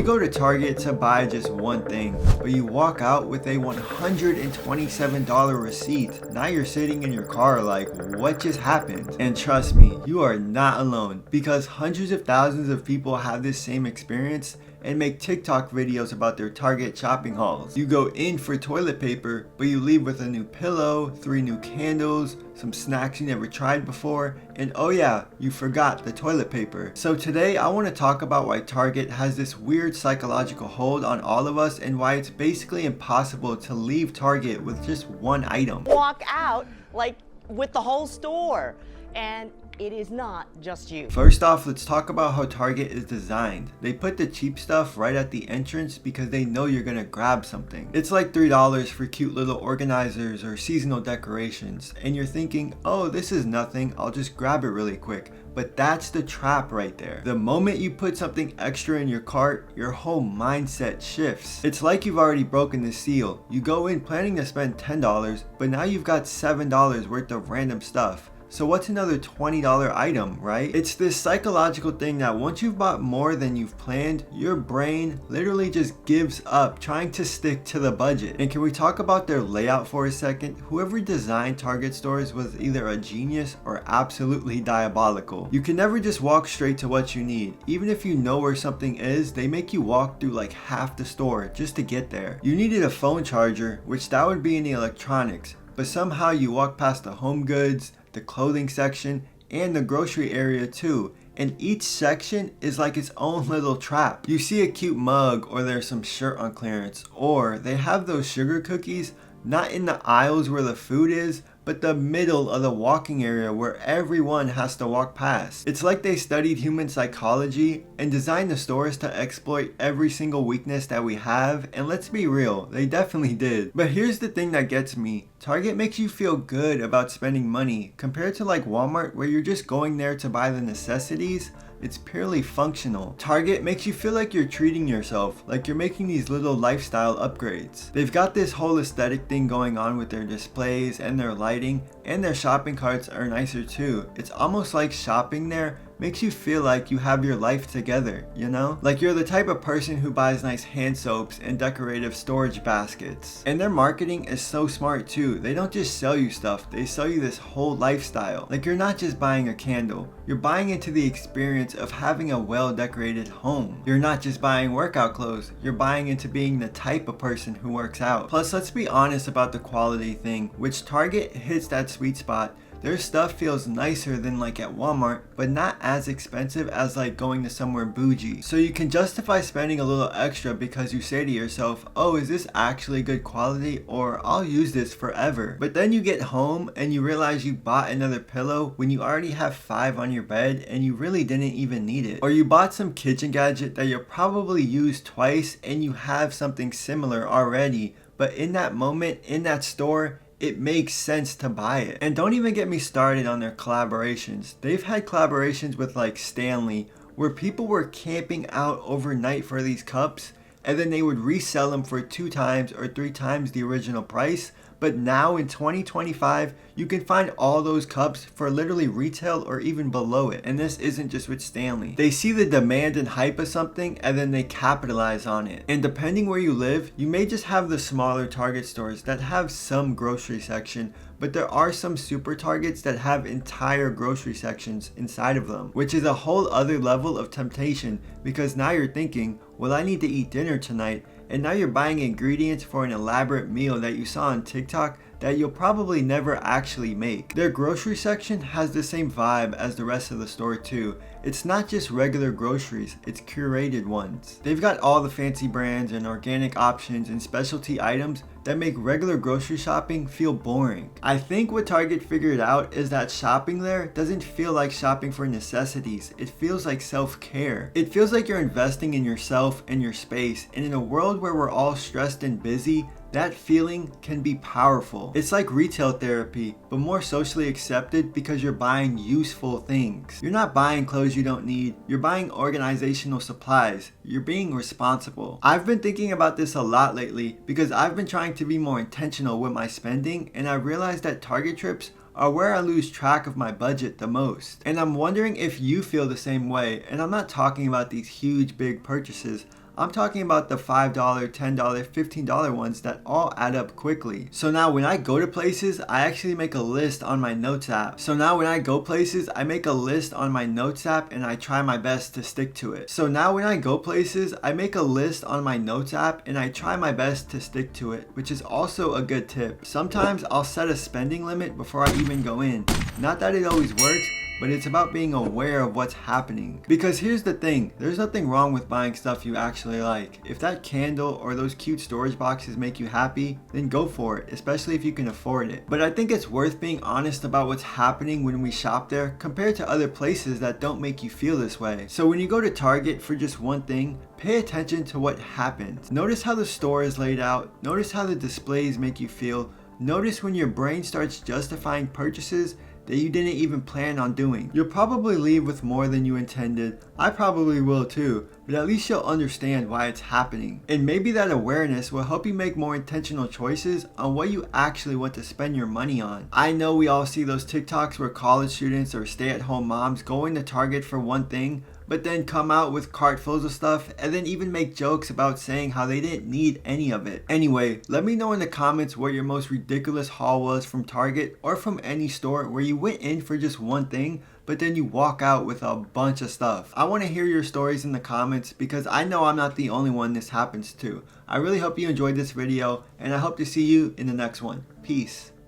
You go to Target to buy just one thing, but you walk out with a $127 receipt. Now you're sitting in your car like, what just happened? And trust me, you are not alone, because hundreds of thousands of people have this same experience and make TikTok videos about their Target shopping hauls. You go in for toilet paper, but you leave with a new pillow, 3 new candles, some snacks you never tried before, and oh yeah, you forgot the toilet paper. So today I want to talk about why Target has this weird psychological hold on all of us and why it's basically impossible to leave Target with just one item. Walk out like with the whole store, and it is not just you. First off, let's talk about how Target is designed. They put the cheap stuff right at the entrance because they know you're gonna grab something. It's like $3 for cute little organizers or seasonal decorations, and you're thinking, oh, this is nothing, I'll just grab it really quick. But that's the trap right there. The moment you put something extra in your cart, your whole mindset shifts. It's like you've already broken the seal. You go in planning to spend $10, but now you've got $7 worth of random stuff. So what's another $20 item, right? It's this psychological thing that once you've bought more than you've planned, your brain literally just gives up trying to stick to the budget. And can we talk about their layout for a second? Whoever designed Target stores was either a genius or absolutely diabolical. You can never just walk straight to what you need. Even if you know where something is, they make you walk through like half the store just to get there. You needed a phone charger, which that would be in the electronics, but somehow you walk past the home goods, the clothing section, and the grocery area too. And each section is like its own little trap. You see a cute mug, or there's some shirt on clearance, or they have those sugar cookies not in the aisles where the food is, but the middle of the walking area where everyone has to walk past. It's like they studied human psychology and designed the stores to exploit every single weakness that we have, and let's be real, they definitely did. But here's the thing that gets me. Target makes you feel good about spending money compared to like Walmart, where you're just going there to buy the necessities. It's purely functional. Target makes you feel like you're treating yourself, like you're making these little lifestyle upgrades. They've got this whole aesthetic thing going on with their displays and their lighting, and their shopping carts are nicer too. It's almost like shopping there makes you feel like you have your life together, you know? Like you're the type of person who buys nice hand soaps and decorative storage baskets. And their marketing is so smart too. They don't just sell you stuff, they sell you this whole lifestyle. Like you're not just buying a candle, you're buying into the experience of having a well-decorated home. You're not just buying workout clothes, you're buying into being the type of person who works out. Plus, let's be honest about the quality thing, which Target hits that sweet spot. Their stuff feels nicer than like at Walmart, but not as expensive as like going to somewhere bougie. So you can justify spending a little extra because you say to yourself, oh, is this actually good quality, or I'll use this forever. But then you get home and you realize you bought another pillow when you already have 5 on your bed and you really didn't even need it. Or you bought some kitchen gadget that you'll probably use twice and you have something similar already, but in that moment, in that store, it makes sense to buy it. And don't even get me started on their collaborations. They've had collaborations with like Stanley, where people were camping out overnight for these cups, and then they would resell them for 2 times or 3 times the original price. But now in 2025, you can find all those cups for literally retail or even below it. And this isn't just with Stanley. They see the demand and hype of something and then they capitalize on it. And depending where you live, you may just have the smaller Target stores that have some grocery section, but there are some super Targets that have entire grocery sections inside of them, which is a whole other level of temptation, because now you're thinking, well, I need to eat dinner tonight, and now you're buying ingredients for an elaborate meal that you saw on TikTok that you'll probably never actually make. Their grocery section has the same vibe as the rest of the store too. It's not just regular groceries, it's curated ones. They've got all the fancy brands and organic options and specialty items that make regular grocery shopping feel boring. I think what Target figured out is that shopping there doesn't feel like shopping for necessities, it feels like self-care. It feels like you're investing in yourself and your space, and in a world where we're all stressed and busy, that feeling can be powerful. It's like retail therapy, but more socially accepted because you're buying useful things. You're not buying clothes you don't need, you're buying organizational supplies. You're being responsible. I've been thinking about this a lot lately because I've been trying to be more intentional with my spending, and I realized that Target trips are where I lose track of my budget the most. And I'm wondering if you feel the same way, and I'm not talking about these huge big purchases. I'm talking about the $5, $10, $15 ones that all add up quickly. So now when I go to places, I actually make a list on my notes app. And I try my best to stick to it. Which is also a good tip. Sometimes I'll set a spending limit before I even go in. Not that it always works, but it's about being aware of what's happening. Because here's the thing, there's nothing wrong with buying stuff you actually like. If that candle or those cute storage boxes make you happy, then go for it, especially if you can afford it. But I think it's worth being honest about what's happening when we shop there compared to other places that don't make you feel this way. So when you go to Target for just one thing, pay attention to what happens. Notice how the store is laid out, notice how the displays make you feel, notice when your brain starts justifying purchases that you didn't even plan on doing. You'll probably leave with more than you intended. I probably will too, but at least you'll understand why it's happening. And maybe that awareness will help you make more intentional choices on what you actually want to spend your money on. I know we all see those TikToks where college students or stay-at-home moms go into Target for one thing, but then come out with cartfuls of stuff and then even make jokes about saying how they didn't need any of it. Anyway, let me know in the comments what your most ridiculous haul was from Target or from any store where you went in for just one thing, but then you walk out with a bunch of stuff. I want to hear your stories in the comments because I know I'm not the only one this happens to. I really hope you enjoyed this video and I hope to see you in the next one. Peace.